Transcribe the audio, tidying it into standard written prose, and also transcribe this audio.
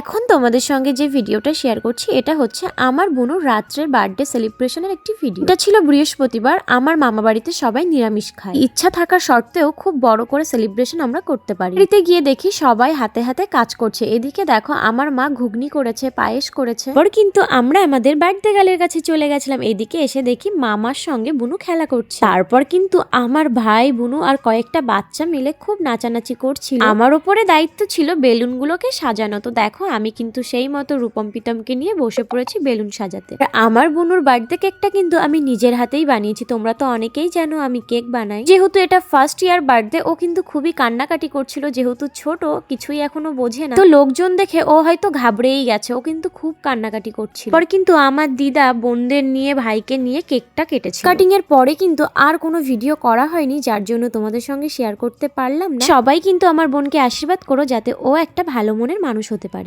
এখন তোমাদের সঙ্গে যে ভিডিওটা শেয়ার করছি এটা হচ্ছে আমার বোনুর রাত্রের বার্থডে সেলিব্রেশনের একটি ভিডিও। এটা ছিল বৃহস্পতিবার। আমার মামা বাড়িতে সবাই নিরামিষ খায়, ইচ্ছা থাকা সত্ত্বেও খুব বড় করে সেলিব্রেশন আমরা করতে পারি। বাড়িতে গিয়ে দেখি সবাই হাতে হাতে কাজ করছে। এদিকে দেখো আমার মা ঘুগনি করেছে, পায়েস করেছে। পর কিন্তু আমরা আমাদের বার্থডে গালের কাছে চলে গেছিলাম। এদিকে এসে দেখি মামার সঙ্গে বুনু খেলা করছে। তারপর কিন্তু আমার ভাই, বুনু আর কয়েকটা বাচ্চা মিলে খুব নাচানাচি করছিল। আমার উপরে দায়িত্ব ছিল বেলুনগুলোকে সাজানো। তো দেখো আমি কিন্তু সেই মতো রূপম পিতমকে নিয়ে বসে পড়েছি বেলুন সাজাতে। আমার বোনুর বার্থডে কেকটা কিন্তু আমি নিজের হাতেই বানিয়েছি। তোমরা তো অনেকেই জানো আমি কেক বানাই। যেহেতু এটা ফার্স্ট ইয়ার বার্থডে, ও কিন্তু খুবই কান্নাকাটি করছিল। যেহেতু ছোট, কিছুই এখনো বোঝে না, তো লোকজন দেখে ও হয়তো ঘাবড়েই গেছে। ও কিন্তু খুব কান্নাকাটি করছিল। পর কিন্তু আমার দিদা বোনদের নিয়ে, ভাইকে নিয়ে কেকটা কেটেছে। কাটিং এর পরে কিন্তু আর কোনো ভিডিও করা হয়নি, যার জন্য তোমাদের সঙ্গে শেয়ার করতে পারলাম না। সবাই কিন্তু আমার বোনকে আশীর্বাদ করো যাতে ও একটা ভালো মনের মানুষ হতে পারে।